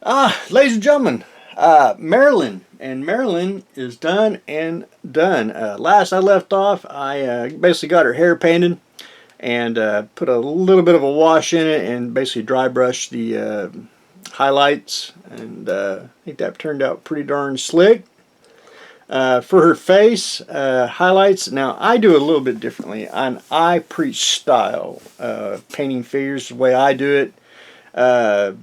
Ladies and gentlemen, Marilyn, and Marilyn is done and done. Last I left off, I basically got her hair painted and put a little bit of a wash in it and basically dry brushed the highlights, and I think that turned out pretty darn slick. For her face highlights, now I do it a little bit differently. I preach style. Painting figures the way I do it.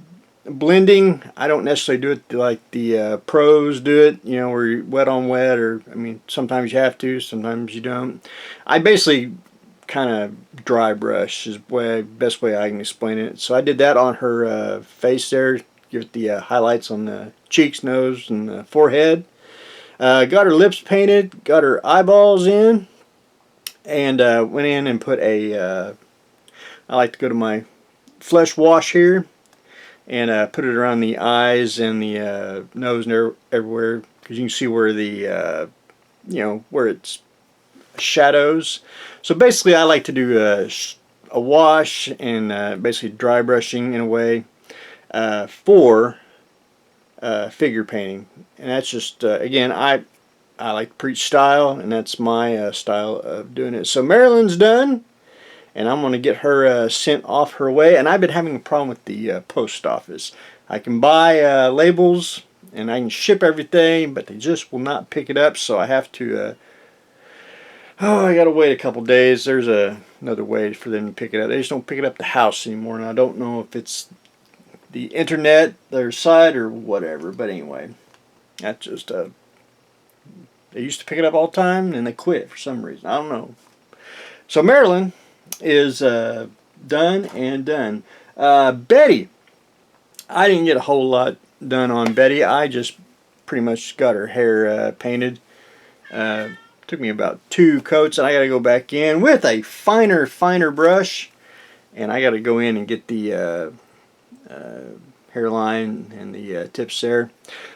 Blending, I don't necessarily do it like the pros do it, you know, where you're wet on wet, or, I mean, sometimes you have to, sometimes you don't. I basically kind of dry brush is the best way I can explain it. So I did that on her face there, give it the highlights on the cheeks, nose, and the forehead. Got her lips painted, got her eyeballs in, and went in and put I like to go to my flesh wash here and put it around the eyes and the nose and everywhere, because you can see where the where it's shadows. So basically I like to do a wash and basically dry brushing in a way for figure painting, and that's just again, I like to preach style, and that's my style of doing it. So Marilyn's done, and I'm going to get her sent off her way. And I've been having a problem with the post office. I can buy labels and I can ship everything, but they just will not pick it up. So I have to I got to wait a couple days. There's another way for them to pick it up. They just don't pick it up at the house anymore, and I don't know if it's the internet, their site, or whatever. But anyway, that's just they used to pick it up all the time, and then they quit for some reason. I don't know. So Marilyn is done and done. Betty, I didn't get a whole lot done on Betty. I just pretty much got her hair painted. Took me about 2 coats, and I got to go back in with a finer brush, and I got to go in and get the hairline and the tips there.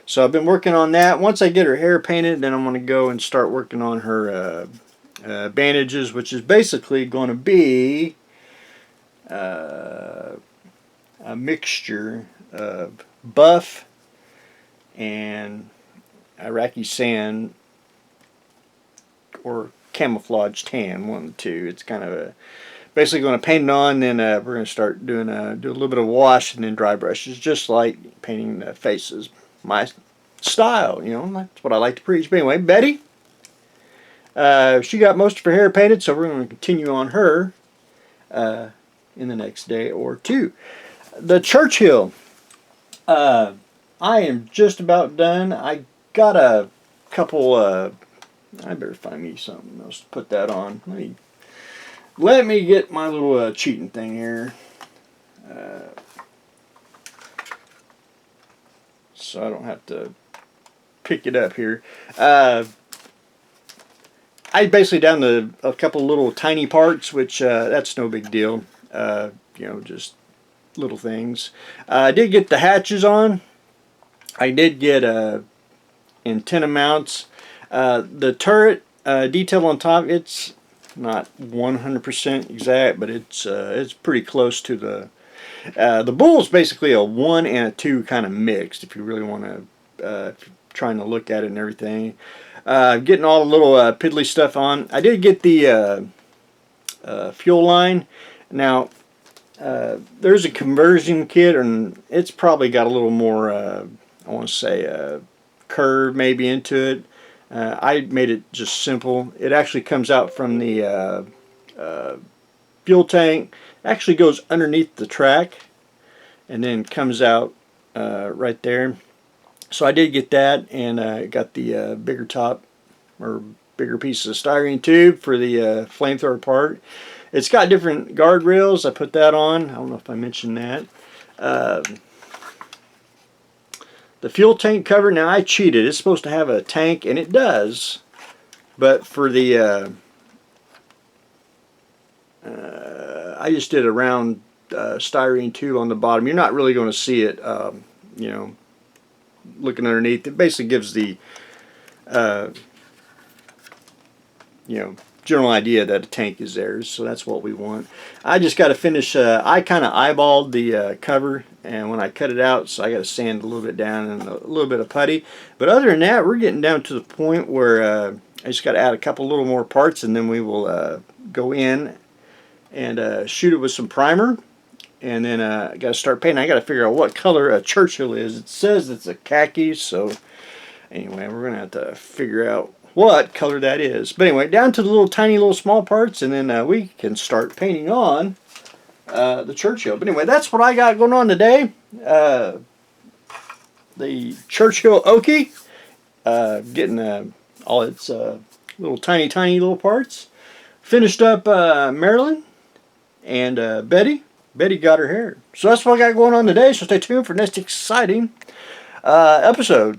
So I've been working on that. Once I get her hair painted, then I'm going to go and start working on her bandages, which is basically going to be a mixture of buff and Iraqi sand or camouflage tan, one of the two. It's kind of basically going to paint it on, then we're going to start doing do a little bit of wash and then dry brushes, just like painting the faces. My style, you know, that's what I like to preach. But anyway, Betty, she got most of her hair painted, so we're going to continue on her in the next day or two. The Churchill, I am just about done. I got a couple, I better find me something else to put that on. Let me get my little cheating thing here. So I don't have to pick it up here. I basically down to a couple little tiny parts, which that's no big deal. You know, just little things. I did get the hatches on. I did get antenna mounts. The turret detail on top, it's not 100% exact, but it's pretty close to the bull's basically a 1 and a 2 kind of mixed, if you really want to trying to look at it and everything. Getting all the little piddly stuff on. I did get the fuel line. Now there's a conversion kit, and it's probably got a little more I want to say curve maybe into it. I made it just simple. It actually comes out from the fuel tank. It actually goes underneath the track and then comes out right there. So I did get that, and got the bigger top or bigger piece of styrene tube for the flamethrower part. It's got different guardrails. I put that on. I don't know if I mentioned that. The fuel tank cover, now I cheated. It's supposed to have a tank, and it does. But for the, I just did a round styrene tube on the bottom. You're not really going to see it, you know, looking underneath. It basically gives the, you know, general idea that a tank is theirs, so that's what we want. I just got to finish, I kind of eyeballed the cover, and when I cut it out, so I got to sand a little bit down and a little bit of putty. But other than that, we're getting down to the point where I just got to add a couple little more parts, and then we will go in and shoot it with some primer. And then I got to start painting. I got to figure out what color a Churchill is. It says it's a khaki, so anyway, we're going to have to figure out what color that is. But anyway, down to the little tiny little small parts, and then we can start painting on the Churchill. But anyway, that's what I got going on today. The Churchill OKE, getting all its little tiny little parts. Finished up Marilyn and Betty. Betty got her hair. So that's what I got going on today. So stay tuned for next exciting episode.